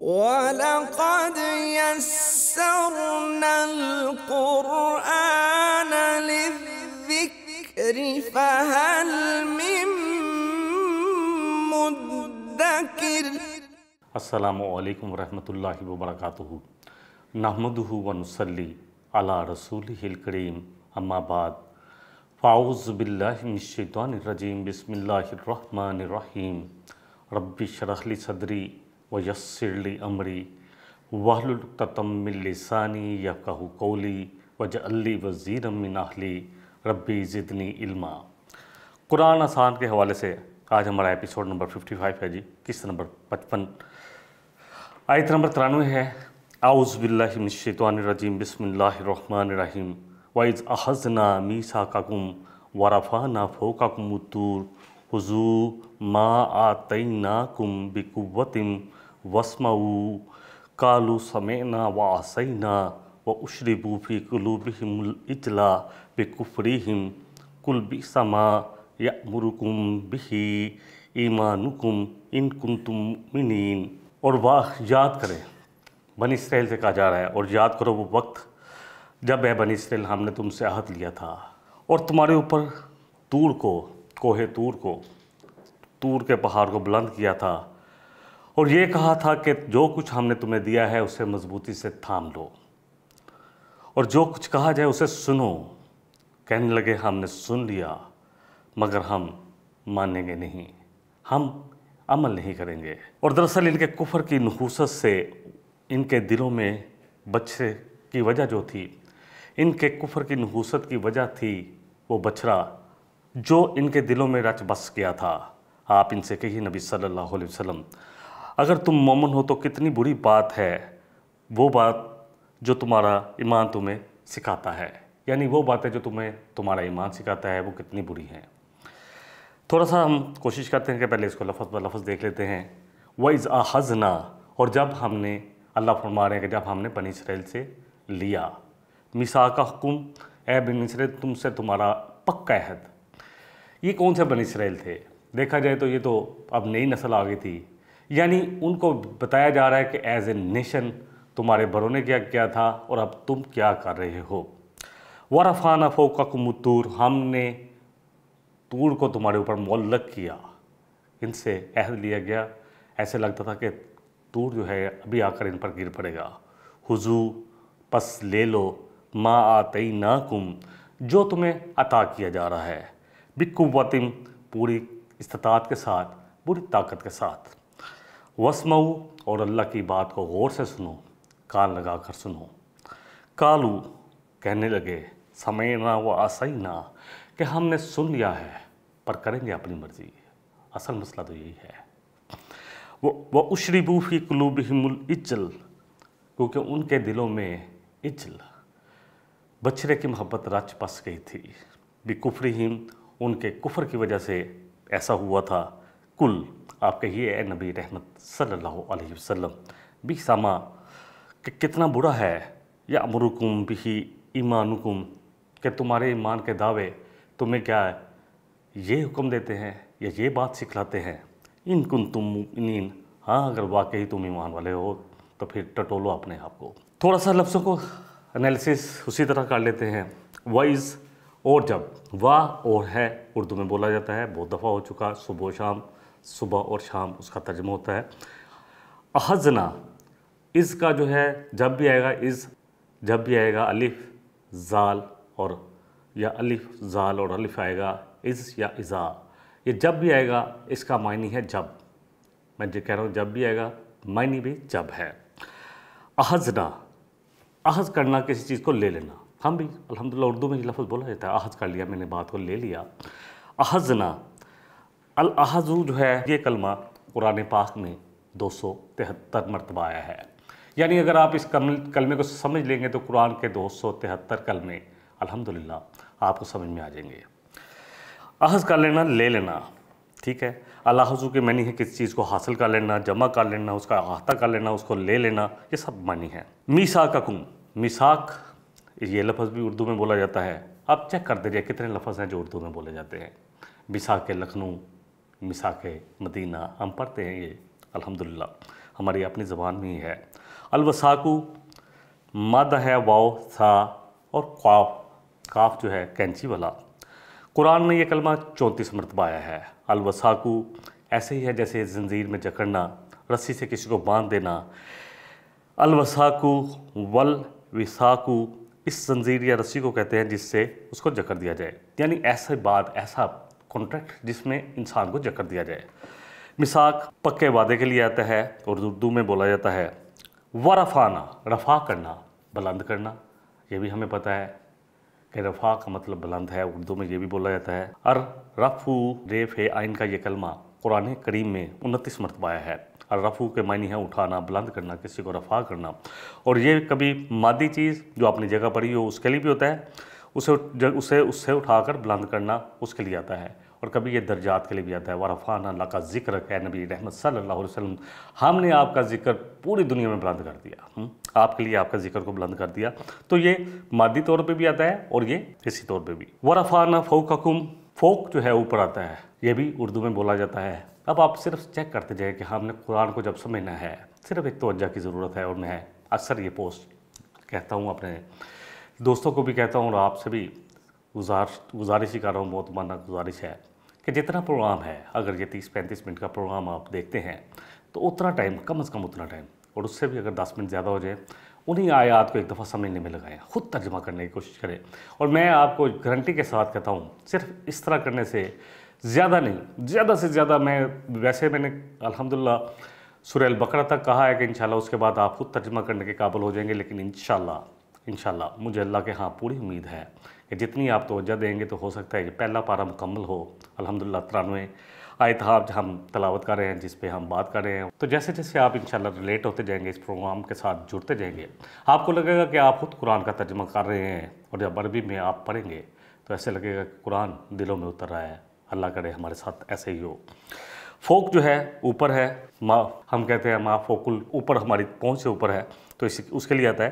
وَلَقَدْ يَسَّرْنَا الْقُرْآنَ لِلذِّكْرِ فَهَلْ مِن مُّدَّكِرٍ۔ السلام علیکم ورحمۃ اللہ وبرکاتہ۔ نحمدہ ونصلی علی رسولہ الکریم، اما بعد فاعوذ باللہ من الشیطان الرجیم، بسم اللہ الرحمن الرحیم۔ رب اشرح لی صدری ویسر لی امری واحلل عقدۃ من لسانی یفقہوا قولی واجعل لی وزیرا من اہلی ربی زدنی علما۔ قرآن آسان کے حوالے سے آج ہمارا ایپیسوڈ نمبر 55 ہے جی، قسط نمبر 55، آیت نمبر 93 ہے۔ اعوذ باللہ من الشیطان الرجیم، بسم اللہ الرحمن الرحیم۔ وَإِذْ أَخَذْنَا مِيثَاقَكُمْ وَرَفَعْنَا فَوْقَكُمُ الطُّورَ خُذُوا مَا آتَيْنَاكُمْ بِقُوَّةٍ وَاسْمَعُوا قَالُوا سَمِعْنَا وَعَصَيْنَا وَأُشْرِبُوا فِي قُلُوبِهِمُ الْعِجْلَ بِكُفْرِهِمْ قُلْ بِئْسَ مَا يَأْمُرُكُمْ بِهِ إِيمَانُكُمْ إِن كُنتُم مُّؤْمِنِينَ۔ اور یاد کریں، بنی اسرائیل سے کہا جا رہا ہے، اور یاد کرو وہ وقت جب اے بنی اسرائیل ہم نے تم سے عہد لیا تھا اور تمہارے اوپر کوہ طور کے پہاڑ کو بلند کیا تھا، اور یہ کہا تھا کہ جو کچھ ہم نے تمہیں دیا ہے اسے مضبوطی سے تھام لو، اور جو کچھ کہا جائے اسے سنو۔ کہنے لگے ہم نے سن لیا مگر ہم مانیں گے نہیں، ہم عمل نہیں کریں گے۔ اور دراصل ان کے کفر کی نحوست سے ان کے دلوں میں بچھڑے کی وجہ جو تھی، ان کے کفر کی نحوست کی وجہ تھی وہ بچھڑا جو ان کے دلوں میں رچ بس گیا تھا۔ آپ ان سے کہیے نبی صلی اللہ علیہ وسلم، اگر تم مومن ہو تو کتنی بری بات ہے وہ بات جو تمہارا ایمان تمہیں سکھاتا ہے، یعنی وہ باتیں جو تمہارا ایمان سکھاتا ہے وہ کتنی بری ہیں۔ تھوڑا سا ہم کوشش کرتے ہیں کہ پہلے اس کو لفظ بہ لفظ دیکھ لیتے ہیں۔ وَإِذْ أَخَذْنَا، اور جب ہم نے، اللہ فرما رہے ہیں کہ جب ہم نے بنی اسرائیل سے لیا، میثاقکم، اے بنی اسرائیل تم سے تمہارا پکا عہد۔ یہ کون سے بنی اسرائیل تھے؟ دیکھا جائے تو یہ تو اب نئی نسل آ گئی تھی، یعنی ان کو بتایا جا رہا ہے کہ ایز اے نیشن تمہارے بڑوں نے کیا تھا اور اب تم کیا کر رہے ہو۔ وَرَفَعْنَا فَوْقَكُمُ الطُّورَ، ہم نے طور کو تمہارے اوپر معلق کیا، ان سے عہد لیا گیا، ایسے لگتا تھا کہ طور جو ہے ابھی آ کر ان پر گر پڑے گا۔ خُذُوا، پس لے لو، ما آتیناکم، جو تمہیں عطا کیا جا رہا ہے، بِقُوَّةٍ، پوری استطاعت کے ساتھ، پوری طاقت کے ساتھ، وَاسْمَعُوا، اور اللہ کی بات کو غور سے سنو، کان لگا کر سنو۔ قالوا، کہنے لگے، سمعنا وعصینا، کہ ہم نے سن لیا ہے پر کریں گے اپنی مرضی۔ اصل مسئلہ تو یہی ہے۔ وَأُشْرِبُوا فِي قُلُوبِهِمُ الْعِجْلَ، کیونکہ ان کے دلوں میں عجل، بچھڑے کی محبت رچ بس گئی تھی۔ بِكُفْرِهِمْ، ان کے کفر کی وجہ سے ایسا ہوا تھا۔ کل، آپ کہیے اے نبی رحمت صلی اللہ علیہ وسلم، بِئْسَ مَا، کہ کتنا برا ہے، یَأْمُرُكُمْ بِهِ ایمانکم، کہ تمہارے ایمان کے دعوے تمہیں کیا ہے یہ حکم دیتے ہیں یا یہ بات سکھلاتے ہیں، ان کنتم مؤمنین، ہاں اگر واقعی تم ایمان والے ہو تو پھر ٹٹولو اپنے آپ کو۔ تھوڑا سا لفظوں کو انالیسس اسی طرح کر لیتے ہیں۔ وَإِذْ، اور جب، وا اور ہے اردو میں بولا جاتا ہے، بہت دفعہ ہو چکا، صبح و شام، صبح اور شام اس کا ترجمہ ہوتا ہے۔ اخذنا، اس کا جو ہے جب بھی آئے گا، جب بھی آئے گا الف زال اور یا الف زال اور الف آئے گا از یا ازا، یہ جب بھی آئے گا اس کا معنی ہے جب، میں جو کہہ رہا ہوں جب بھی آئے گا معنی بھی جب ہے۔ اخذنا، اخذ کرنا کسی چیز کو لے لینا، ہم بھی الحمدللہ اردو میں یہ لفظ بولا جاتا ہے، اخذ کر لیا، میں نے بات کو لے لیا۔ اخذنا، الاخذ جو ہے یہ کلمہ قرآن پاک میں 273 مرتبہ آیا ہے، یعنی اگر آپ اس کلمے کو سمجھ لیں گے تو قرآن کے 273 کلمے الحمدللہ آپ کو سمجھ میں آ جائیں گے۔ اخذ کر لینا، لے لینا، ٹھیک ہے۔ الاخذ کے معنی ہے کسی چیز کو حاصل کر لینا، جمع کر لینا، اس کا احاطہ کر لینا، اس کو لے لینا، یہ سب معنی ہے۔ میثاقکم، میثاق یہ لفظ بھی اردو میں بولا جاتا ہے، آپ چیک کر دیجئے کتنے لفظ ہیں جو اردو میں بولے جاتے ہیں۔ میثاق لکھنؤ، میثاق مدینہ، ہم پڑھتے ہیں یہ الحمدللہ۔ ہماری اپنی زبان میں ہی ہے۔ الوساکو مادہ ہے واو تھا اور قاف، کاف جو ہے کینچی والا۔ قرآن میں یہ کلمہ 34 مرتبہ آیا ہے۔ الوساکو ایسے ہی ہے جیسے زنجیر میں جکڑنا، رسی سے کسی کو باندھ دینا۔ الوساکو والوساکو اس زنجیر یا رسی کو کہتے ہیں جس سے اس کو جکڑ دیا جائے، یعنی ایسا بات، ایسا کانٹریکٹ جس میں انسان کو جکڑ دیا جائے۔ میثاق پکے وعدے کے لیے آتا ہے اور اردو میں بولا جاتا ہے۔ ورفعنا، رفع کرنا، بلند کرنا، یہ بھی ہمیں پتہ ہے کہ رفع کا مطلب بلند ہے، اردو میں یہ بھی بولا جاتا ہے۔ الرفع ریف عین کا یہ کلمہ قرآن کریم میں 29 مرتبہ آیا ہے۔ الرفع کے معنی ہے اٹھانا، بلند کرنا، کسی کو رفع کرنا، اور یہ کبھی مادی چیز جو اپنی جگہ پڑی ہو اس کے لیے بھی ہوتا ہے، اسے اس سے اٹھا کر بلند کرنا اس کے لیے آتا ہے، اور کبھی یہ درجات کے لیے بھی آتا ہے۔ وَرَفَعْنَا لَكَ ذِكْرَكَ، اے نبی رحمت صلی اللہ علیہ وسلم، ہم نے آپ کا ذکر پوری دنیا میں بلند کر دیا، آپ کے لیے آپ کا ذکر کو بلند کر دیا۔ تو یہ مادی طور پہ بھی آتا ہے اور یہ حصی طور پہ بھی۔ وَرَفَعْنَا فَوْقَكُمْ، فوق جو ہے اوپر آتا ہے، یہ بھی اردو میں بولا جاتا ہے۔ اب آپ صرف چیک کرتے جائیں کہ ہم نے قرآن کو جب سمجھنا ہے، صرف ایک توجہ کی ضرورت ہے، اور میں اکثر یہ پوسٹ کہتا ہوں، اپنے دوستوں کو بھی کہتا ہوں اور آپ سے بھی گزارش ہی کر رہا ہوں، بہت مانا گزارش ہے کہ جتنا پروگرام ہے، اگر یہ 30-35 منٹ کا پروگرام آپ دیکھتے ہیں تو اتنا ٹائم، کم از کم اتنا ٹائم، اور اس سے بھی اگر 10 منٹ زیادہ ہو جائے، انہی آیات کو ایک دفعہ سمجھنے میں لگائیں، خود ترجمہ کرنے کی کوشش کریں۔ اور میں آپ کو گارنٹی کے ساتھ کہتا ہوں، صرف اس طرح کرنے سے زیادہ نہیں، زیادہ سے زیادہ، میں نے الحمدللہ سورہ البقرہ تک کہا ہے کہ انشاءاللہ اس کے بعد آپ خود ترجمہ کرنے کے قابل ہو جائیں گے، لیکن انشاءاللہ مجھے اللہ کے ہاں پوری امید ہے کہ جتنی آپ توجہ دیں گے تو ہو سکتا ہے کہ پہلا پارہ مکمل ہو۔ الحمدللہ 93 آیت ہم تلاوت کر رہے ہیں، جس پہ ہم بات کر رہے ہیں۔ تو جیسے جیسے آپ انشاءاللہ ریلیٹ ہوتے جائیں گے، اس پروگرام کے ساتھ جڑتے جائیں گے، آپ کو لگے گا کہ آپ خود قرآن کا ترجمہ کر رہے ہیں، اور جب عربی میں آپ پڑھیں گے تو ایسے لگے گا کہ قرآن دلوں میں اتر رہا ہے۔ اللہ کرے ہمارے ساتھ ایسے ہی ہو۔ فوق جو ہے اوپر ہے، ہم کہتے ہیں ما فوق اوپر، ہماری پہنچ سے اوپر ہے، تو اس کے لیے آتا ہے۔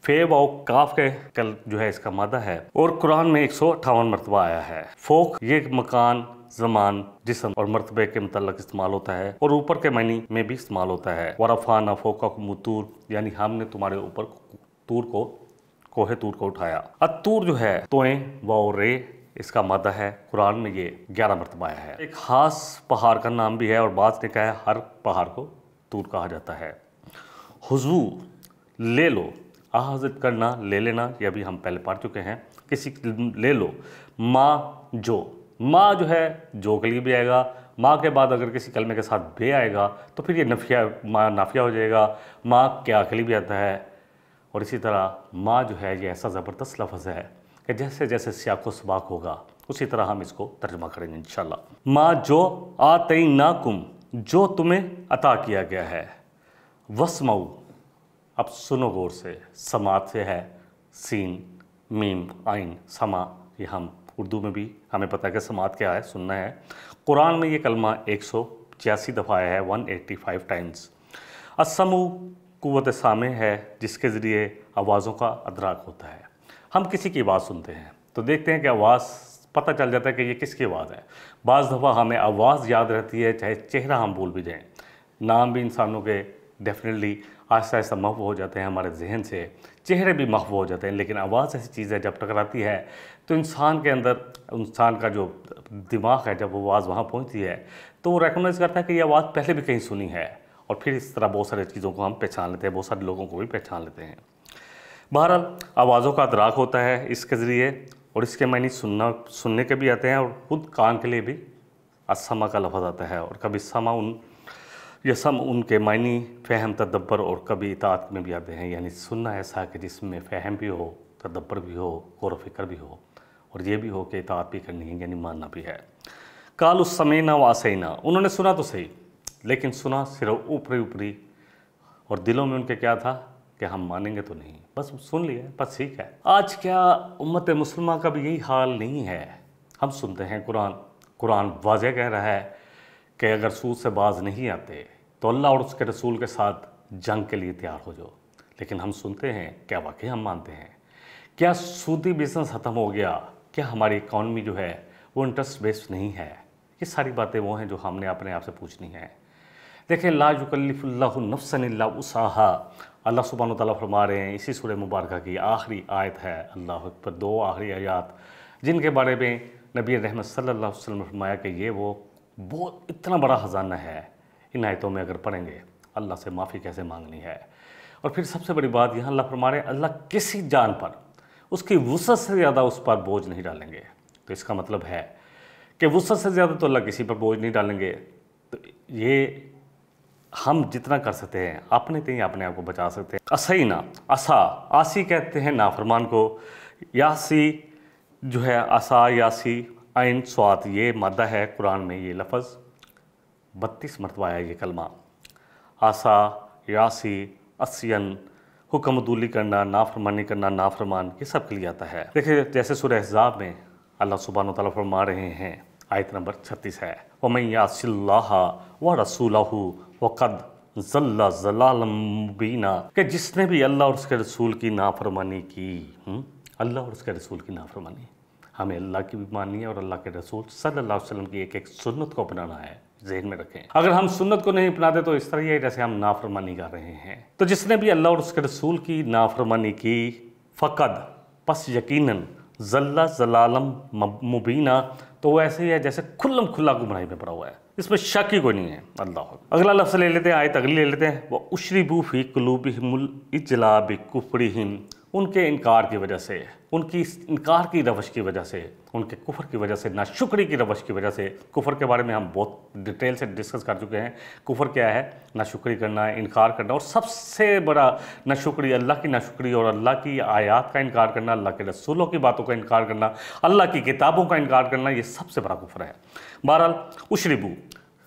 فے و کاف کے کل جو ہے اس کا مادہ ہے، اور قرآن میں 158 مرتبہ آیا ہے۔ فوق یہ مکان، زمان، جسم اور مرتبے کے متعلق استعمال ہوتا ہے، اور اوپر کے معنی میں بھی استعمال ہوتا ہے۔ ورفعنا فوقکم الطور، یعنی ہم نے تمہارے اوپر کوہ طور کو اٹھایا۔ الطور جو ہے توئیں و رے، اس کا مادہ ہے، قرآن میں یہ 11 مرتبہ آیا ہے۔ ایک خاص پہاڑ کا نام بھی ہے، اور بعض نے کہا ہے ہر پہاڑ کو طور کہا جاتا ہے۔ حضو لے لو، اخذ کرنا، لے لینا، یہ بھی ہم پہلے پڑھ چکے ہیں، کسی لے لو۔ ما جو ہے جو کے لیے بھی آئے گا، ما کے بعد اگر کسی کلمے کے ساتھ بے آئے گا تو پھر یہ نافیہ ہو جائے گا۔ ما کیا کے لیے بھی آتا ہے، اور اسی طرح ما جو ہے یہ ایسا زبردست لفظ ہے کہ جیسے جیسے سیاق و سباق ہوگا اسی طرح ہم اس کو ترجمہ کریں گے انشاءاللہ۔ ما جو آتیناکم، جو تمہیں عطا کیا گیا ہے۔ واسمعوا، اب سنو غور سے، سماعت سے ہے، سین میم عین، سما، یہ ہم اردو میں بھی ہمیں پتہ ہے کہ سماعت کیا ہے، سننا ہے۔ قرآن میں یہ کلمہ 186 دفعہ آیا ہے، 185 ٹائمز۔ السمع قوت سامع ہے، جس کے ذریعے آوازوں کا ادراک ہوتا ہے۔ ہم کسی کی آواز سنتے ہیں تو دیکھتے ہیں کہ آواز، پتہ چل جاتا ہے کہ یہ کس کی آواز ہے۔ بعض دفعہ ہمیں آواز یاد رہتی ہے، چاہے چہرہ ہم بھول بھی جائیں۔ نام بھی انسانوں کے ڈیفینیٹلی آہستہ آہستہ محو ہو جاتے ہیں ہمارے ذہن سے، چہرے بھی محو ہو جاتے ہیں، لیکن آواز ایسی چیز ہے جب ٹکراتی ہے تو انسان کے اندر، انسان کا جو دماغ ہے، جب وہ آواز وہاں پہنچتی ہے تو وہ ریکگنائز کرتا ہے کہ یہ آواز پہلے بھی کہیں سنی ہے، اور پھر اس طرح بہت سارے چیزوں کو ہم پہچان لیتے ہیں، بہت سارے لوگوں کو بھی پہچان لیتے ہیں۔ بہرحال آوازوں کا ادراک ہوتا ہے اس کے ذریعے، اور اس کے معنی سننے کے بھی آتے ہیں، اور خود کان کے لیے بھی السمع کا لفظ آتا ہے، اور کبھی سمع ان کے معنی فہم، تدبر، اور کبھی اطاعت میں بھی آتے ہیں، یعنی سننا ایسا کہ جس میں فہم بھی ہو، تدبر بھی ہو، غور و فکر بھی ہو، اور یہ بھی ہو کہ اطاعت بھی کرنی ہے، یعنی ماننا بھی ہے۔ قالوا سمعنا وعصینا، انہوں نے سنا تو صحیح، لیکن سنا صرف اوپری، اور دلوں میں ان کے کیا تھا کہ ہم مانیں گے تو نہیں، بس سن لیا، بس ٹھیک ہے۔ آج کیا امت مسلمہ کا بھی یہی حال نہیں ہے؟ ہم سنتے ہیں قرآن واضح کہہ رہا ہے کہ اگر سود سے باز نہیں آتے تو اللہ اور اس کے رسول کے ساتھ جنگ کے لیے تیار ہو جاؤ، لیکن ہم سنتے ہیں، کیا واقعی ہم مانتے ہیں؟ کیا سودی بزنس ختم ہو گیا؟ کیا ہماری اکانومی جو ہے وہ انٹرسٹ بیسڈ نہیں ہے؟ یہ ساری باتیں وہ ہیں جو ہم نے اپنے آپ سے پوچھنی ہیں۔ دیکھیں لا یکلف اللہ نفسا الا وسعہا، اللہ سبحانہ وتعالیٰ فرما رہے ہیں، اسی سورہ مبارکہ کی آخری آیت ہے، اللہ اکبر، 2 آخری آیات جن کے بارے میں نبی رحمت صلی اللہ علیہ وسلم نے فرمایا کہ یہ وہ بہت اتنا بڑا خزانہ ہے، ان آیتوں میں اگر پڑھیں گے اللہ سے معافی کیسے مانگنی ہے۔ اور پھر سب سے بڑی بات یہاں اللہ فرما رہے ہیں اللہ کسی جان پر اس کی وسعت سے زیادہ اس پر بوجھ نہیں ڈالیں گے۔ تو اس کا مطلب ہے کہ وسعت سے زیادہ تو اللہ کسی پر بوجھ نہیں ڈالیں گے۔ تو یہ ہم جتنا کر سکتے ہیں اپنے تئیں اپنے آپ کو بچا سکتے ہیں۔ اسینا، عصا، آسی کہتے ہیں نافرمان کو، یاسی جو ہے عصا، یاسی، عین صاد، یہ مادہ ہے قرآن میں، یہ لفظ 32 مرتبہ آیا یہ کلمہ، عصا، یاسی، عصین، حکم عدولی کرنا، نافرمانی کرنا، نافرمان، یہ سب کے لیے آتا ہے۔ دیکھیں جیسے سورہ احزاب میں اللہ سبحانہ وتعالیٰ فرما رہے ہیں، آیت نمبر 36 ہے، وَمَن يَعْصِ اللَّهَ وَرَسُولَهُ وَقَدْ ضَلَّ ضَلَالًا مُبِينًا، کہ جس نے بھی اللہ اور اس کے رسول کی نافرمانی کی، اللہ اور اس کے رسول کی نافرمانی، ہمیں اللہ کی بھی ماننی ہے اور اللہ کے رسول صلی اللہ علیہ وسلم کی ایک ایک سنت کو اپنانا ہے، ذہن میں رکھیں۔ اگر ہم سنت کو نہیں اپناتے تو اس طرح ہی ہے جیسے ہم نافرمانی کر رہے ہیں۔ تو جس نے بھی اللہ اور اس کے رسول کی نافرمانی کی، فقد، پس یقیناً، ضل ضلالا مبینہ، تو وہ ایسے ہی ہے جیسے کھلم کھلا گمراہی میں پڑا ہوا ہے، اس میں شک ہی کوئی نہیں ہے۔ اللہ اگلا لفظ لے لیتے ہیں، آیت اگلی لے لیتے ہیں، وَأُشْرِبُوا فِي قُلُوبِهِمُ الْإِجْلَالَ بِكُفْرِهِمْ، ان کے انکار کی وجہ سے، ان کی انکار کی روش کی وجہ سے، ان کے کفر کی وجہ سے، ناشکری کی روش کی وجہ سے۔ کفر کے بارے میں ہم بہت ڈیٹیل سے ڈسکس کر چکے ہیں، کفر کیا ہے، ناشکری کرنا ہے، انکار کرنا، اور سب سے بڑا ناشکری اللہ کی ناشکری اور اللہ کی آیات کا انکار کرنا، اللہ کے رسولوں کی باتوں کا انکار کرنا، اللہ کی کتابوں کا انکار کرنا، یہ سب سے بڑا کفر ہے۔ بہرحال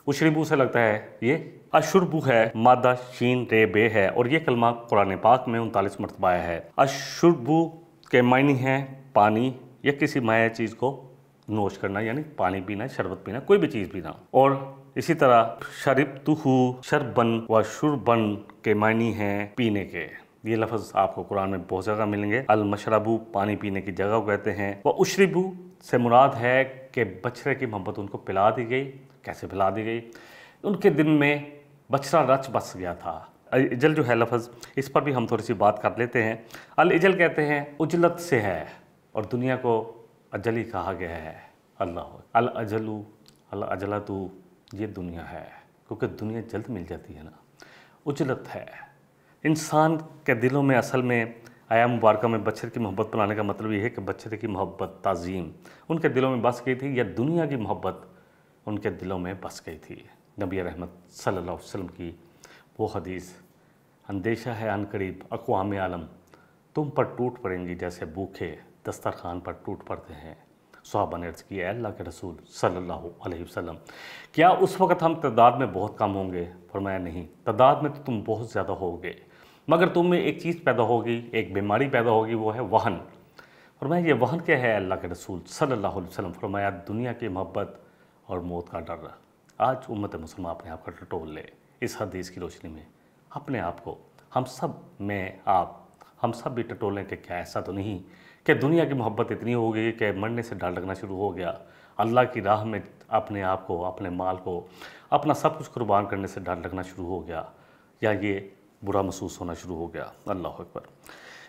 اشربو سے لگتا ہے یہ اشربو ہے، مادہ شین رے بے ہے، اور یہ کلمہ قرآن پاک میں 39 مرتبہ آیا ہے۔ اشربو کے معنی ہے پانی یا کسی مائع چیز کو نوش کرنا، یعنی پانی پینا، شربت پینا، کوئی بھی چیز پینا۔ اور اسی طرح شربتہ شربن و شربن کے معنی ہیں پینے کے، یہ لفظ آپ کو قرآن میں بہت جگہ ملیں گے۔ المشربو پانی پینے کی جگہ کو کہتے ہیں۔ وہ اشربو سے مراد ہے کہ بچھڑے کی محبت ان کو پلا دی گئی۔ کیسے پلا دی گئی؟ ان کے دل میں بچھڑا رچ بس گیا تھا۔ اجل جو ہے لفظ، اس پر بھی ہم تھوڑی سی بات کر لیتے ہیں۔ الاجل کہتے ہیں اجلت سے ہے، اور دنیا کو اجل ہی کہا گیا ہے۔ اللہ الاجلو الاجلتو، یہ دنیا ہے، کیونکہ دنیا جلد مل جاتی ہے نا، اجلت ہے۔ انسان کے دلوں میں اصل میں آیا مبارکہ میں بچھڑے کی محبت بنانے کا مطلب یہ ہے کہ بچھڑے کی محبت، تعظیم ان کے دلوں میں بس گئی تھی، یا دنیا کی محبت ان کے دلوں میں بس گئی تھی۔ نبی رحمت صلی اللہ علیہ وسلم کی وہ حدیث، اندیشہ ہے عن قریب اقوام عالم تم پر ٹوٹ پڑیں گی جیسے بھوکے دسترخوان پر ٹوٹ پڑتے ہیں۔ صحابہ نے عرض کی، اے اللہ کے رسول صلی اللہ علیہ وسلم، کیا اس وقت ہم تعداد میں بہت کم ہوں گے؟ فرمایا نہیں، تعداد میں تو تم بہت زیادہ ہوگے، مگر تم میں ایک چیز پیدا ہوگی، ایک بیماری پیدا ہوگی، وہ ہے وہن۔ فرمایا یہ وہن کیا ہے اللہ کے رسول صلی اللہ علیہ وسلم؟ فرمایا دنیا کی محبت اور موت کا ڈر۔ آج امت مسلمہ اپنے آپ کا ٹٹول لے اس حدیث کی روشنی میں، اپنے آپ کو، ہم سب میں ہم سب بھی ٹٹولیں کہ کیا ایسا تو نہیں کہ دنیا کی محبت اتنی ہو گئی کہ مرنے سے ڈر لگنا شروع ہو گیا، اللہ کی راہ میں اپنے آپ کو، اپنے مال کو، اپنا سب کچھ قربان کرنے سے ڈر لگنا شروع ہو گیا، یا یہ برا محسوس ہونا شروع ہو گیا۔ اللہ اکبر۔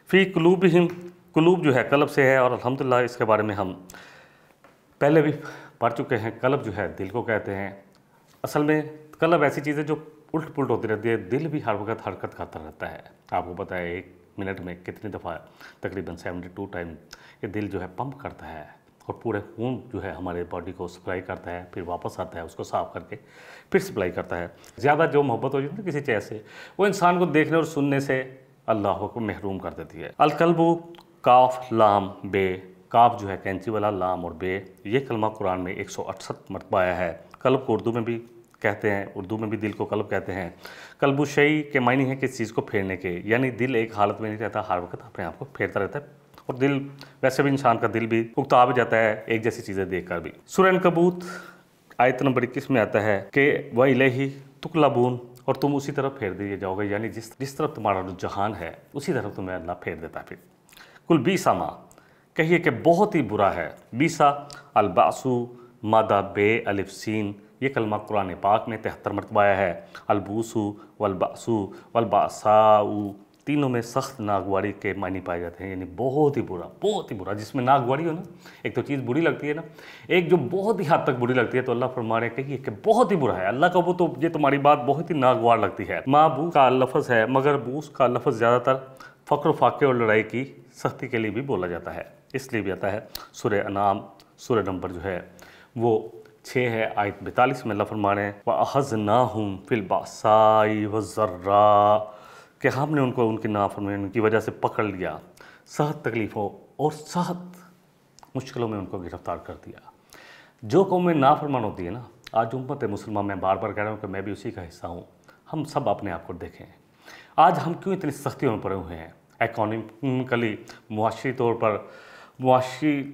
فی قلوبہم، قلوب جو ہے قلب سے ہے، اور الحمدللہ اس کے بارے میں ہم پہلے بھی پڑھ چکے ہیں۔ قلب جو ہے دل کو کہتے ہیں۔ اصل میں قلب ایسی چیز ہے جو الٹ پلٹ ہوتی رہتی ہے، دل بھی ہر وقت حرکت کرتا رہتا ہے۔ آپ کو پتہ ہے ایک منٹ میں کتنی دفعہ، تقریباً 72 ٹائم یہ دل جو ہے پمپ کرتا ہے، اور پورے خون جو ہے ہمارے باڈی کو سپلائی کرتا ہے، پھر واپس آتا ہے اس کو صاف کر کے پھر سپلائی کرتا ہے۔ زیادہ جو محبت ہو جاتی ہے کسی چیز سے، وہ انسان کو دیکھنے اور سننے سے اللہ کو محروم کر دیتی ہے۔ القلب، کاف لام بے، کاف جو ہے کینچی والا، لام اور بے، یہ کلمہ قرآن میں 168 مرتبہ آیا ہے۔ قلب کو اردو میں بھی کہتے ہیں، اردو میں بھی دل کو قلب کہتے ہیں۔ قلب الشیء کے معنی ہے کس چیز کو پھیرنے کے، یعنی دل ایک حالت میں نہیں رہتا، ہر وقت اپنے آپ کو پھیرتا رہتا ہے، اور دل ویسے بھی انسان کا دل بھی اکتا بھی جاتا ہے ایک جیسی چیزیں دیکھ کر بھی۔ سورہ عنکبوت آیت نمبر 21 میں آتا ہے کہ وَإِلَيْهِ تُقْلَبُونَ، اور تم اسی طرف پھیر دیے جاؤ گے، یعنی جس طرف تمہارا رجحان ہے اسی طرف تمہیں اللہ پھیر دیتا ہے۔ پھر کل بیسا ما، کہیے کہ بہت ہی برا ہے۔ بیسا الباسو، مادہ بے الف سین، یہ کلمہ قرآن پاک میں 73 مرتبہ آیا ہے۔ البوسو والباسو والباساؤ، تینوں میں سخت ناگواری کے معنی پائے جاتے ہیں، یعنی بہت ہی برا، جس میں ناگواری ہو نا، ایک تو چیز بری لگتی ہے نا، ایک جو بہت ہی حد تک بری لگتی ہے، تو اللہ فرما رہے ہیں کہ بہت ہی برا ہے، اللہ کا وہ تو یہ تمہاری بات بہت ہی ناگوار لگتی ہے۔ ماں بو کا لفظ ہے، مگر بوس کا لفظ زیادہ تر فقر و فاقے اور لڑائی کی سختی کے لیے بھی بولا جاتا ہے، اس لیے بھی آتا ہے۔ سورہ انعام سورہ نمبر جو ہے وہ 6 ہے، آیت 42 میں اللہ فرما رہے ہیں وَأَخَذْنَاهُمْ فِي الْبَأْسَاءِ وَالضَّرَّاءِ، کہ ہم نے ان کو ان کی نافرمانی کی وجہ سے پکڑ لیا، سخت تکلیفوں اور سخت مشکلوں میں ان کو گرفتار کر دیا۔ جو قوم میں نافرمان ہوتی ہے نا، آج امت مسلمہ میں بار بار کہہ رہا ہوں کہ میں بھی اسی کا حصہ ہوں، ہم سب اپنے آپ کو دیکھیں، آج ہم کیوں اتنی سختیوں میں پڑے ہوئے ہیں؟ اکانومیکلی، معاشی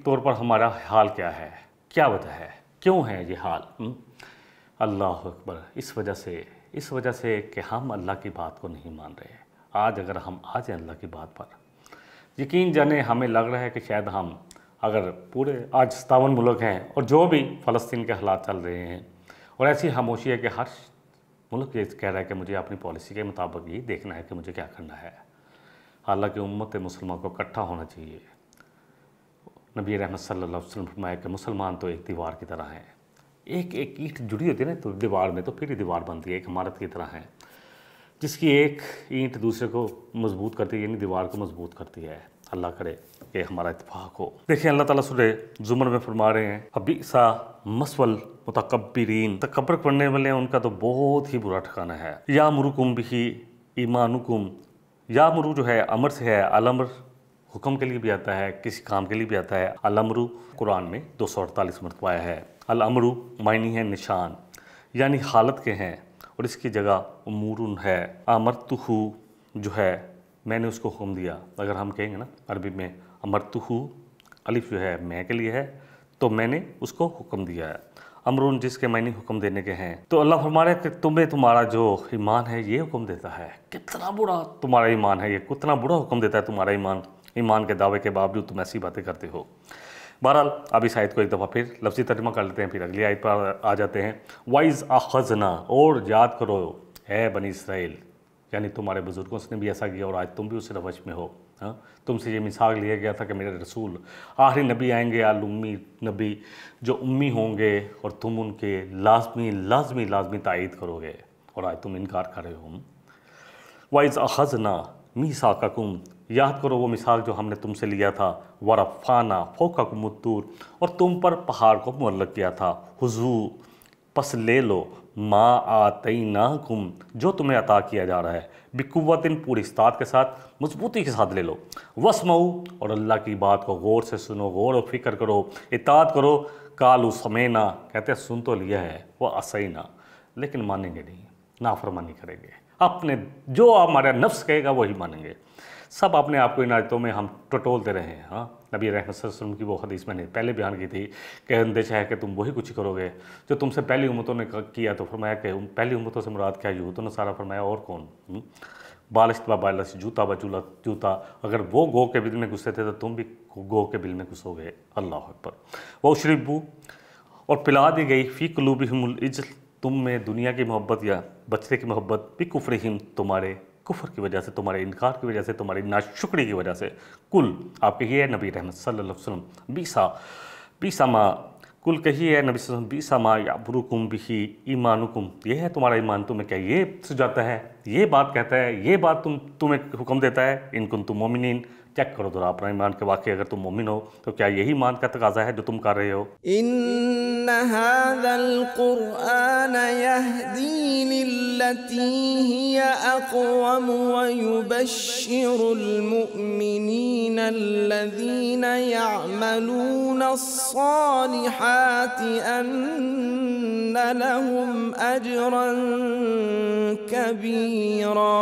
طور پر ہمارا حال کیا ہے؟ کیا وجہ ہے؟ کیوں ہے یہ حال؟ اللہ اکبر، اس وجہ سے کہ ہم اللہ کی بات کو نہیں مان رہے۔ آج اگر ہم آ جائیں اللہ کی بات پر، یقین جانے ہمیں لگ رہا ہے کہ شاید ہم اگر پورے آج 57 ملک ہیں اور جو بھی فلسطین کے حالات چل رہے ہیں، اور ایسی خاموشی ہے کہ ہر ملک یہ کہہ رہا ہے کہ مجھے اپنی پالیسی کے مطابق یہ دیکھنا ہے کہ مجھے کیا کرنا ہے، حالانکہ امت مسلمہ کو اکٹھا ہونا چاہیے۔ نبی رحمت صلی اللہ علیہ وسلم فرمایا کہ مسلمان تو ایک دیوار کی طرح ہیں، ایک اینٹ جڑی ہوتی ہے نا تو دیوار میں، تو پھر دیوار بنتی ہے، ایک عمارت کی طرح ہے، جس کی ایک اینٹ دوسرے کو مضبوط کرتی ہے، یعنی دیوار کو مضبوط کرتی ہے۔ اللہ کرے کہ ہمارا اتفاق ہو۔ دیکھیں اللہ تعالیٰ سورہ زمر میں فرما رہے ہیں فَبِئْسَ مَثْوَى الْمُتَکَبِّرِینَ، تکبر کرنے والے ہیں ان کا تو بہت ہی برا ٹھکانہ ہے۔ یَأْمُرُکُم بِهِ ایمانکم، یامرو جو ہے امر سے ہے، الامر حکم کے لیے بھی آتا ہے، کسی کام کے لیے بھی آتا ہے۔ الامرو قرآن میں 248 مرتبہ آیا ہے۔ الامرو معنی ہے نشان، یعنی حالت کے ہیں، اور اس کی جگہ امورن ہے۔ امرتہ جو ہے میں نے اس کو حکم دیا، اگر ہم کہیں گے نا عربی میں امرتہ، الف جو ہے میں کے لیے ہے، تو میں نے اس کو حکم دیا ہے۔ امرون جس کے معنی حکم دینے کے ہیں، تو اللہ فرما رہا ہے کہ تمہیں تمہارا جو ایمان ہے یہ حکم دیتا ہے۔ کتنا برا تمہارا ایمان ہے، یہ کتنا برا حکم دیتا ہے تمہارا ایمان کے دعوے کے باوجود تم ایسی باتیں کرتے ہو۔ بہرحال اب اس آیت کو ایک دفعہ پھر لفظی ترجمہ کر لیتے ہیں، پھر اگلی آیت پر آ جاتے ہیں۔ وَإِذْ أَخَذْنَا، اور یاد کرو اے بنی اسرائیل، یعنی تمہارے بزرگوں سے نے بھی ایسا کیا اور آج تم بھی اس روش میں ہو۔ تم سے یہ میثاق لیا گیا تھا کہ میرے رسول آخری نبی آئیں گے، المی نبی جو امی ہوں گے، اور تم ان کے لازمی تائید کرو گے، اور آج تم انکار کر رہے ہو۔ وَإِذْ أَخَذْنَا مِيثَاقَكُمْ، یاد کرو وہ میثاق جو ہم نے تم سے لیا تھا۔ وَرَفَعْنَا فَوْقَكُمُ الطُّورَ، اور تم پر پہاڑ کو معلق کیا تھا۔ خُذُوا، پس لے لو، ما آتیناکم، جو تمہیں عطا کیا جا رہا ہے، بقوتٍ، پوری استطاعت کے ساتھ، مضبوطی کے ساتھ لے لو۔ واسمعوا، اور اللہ کی بات کو غور سے سنو، غور و فکر کرو، اطاعت کرو۔ قالوا سمعنا، کہتے ہیں سن تو لیا ہے، وعصینا، لیکن مانیں گے نہیں، نافرمانی کریں گے، اپنے جو ہمارا نفس کہے گا وہی مانیں گے۔ سب اپنے آپ کو ان آیتوں میں ہم ٹٹولتے رہے ہیں۔ نبی رحمت صلی اللہ علیہ وسلم کی وہ حدیث میں نے پہلے بیان کی تھی کہ اندیشہ ہے کہ تم وہی کچھ کرو گے جو تم سے پہلی امتوں نے کیا، تو فرمایا کہ پہلی امتوں سے مراد کیا؟ یہود و نصارہ، فرمایا اور کون؟ بالشت با بالش، جوتا با جوتا، اگر وہ گو کے بل میں گھسے تھے تو تم بھی گو کے بل میں گھسو گے۔ اللہ اکبر۔ وَأُشْرِبُوا، اور پلا دی گئی، فی قلوبہم العجل، تم میں دنیا کی محبت یا بچے کی محبت، بکفرہم، تمہارے کفر کی وجہ سے، تمہارے انکار کی وجہ سے، تمہاری ناشکری کی وجہ سے۔ کل، آپ کہیے نبی رحمت صلی اللہ علیہ وسلم، بیسا ما، کل کہیے نبی صلی اللہ علیہ وسلم، بیسا ما یعبرکم بہ ایمانکم، یہ ہے تمہارا ایمان، تمہیں کیا یہ سجاتا ہے، یہ بات کہتا ہے، یہ بات تمہیں حکم دیتا ہے؟ ان کنتم مومنین، چیک کرو ذرا اپنا ایمان کے واقعے، اگر تم مومن ہو تو کیا یہی ایمان کا تقاضا ہے جو تم کر رہے ہو؟ ان هذا القرآن يهدي للتي هي اقوم ويبشر المؤمنين الذين يعملون الصالحات ان لهم اجرا كبيرا۔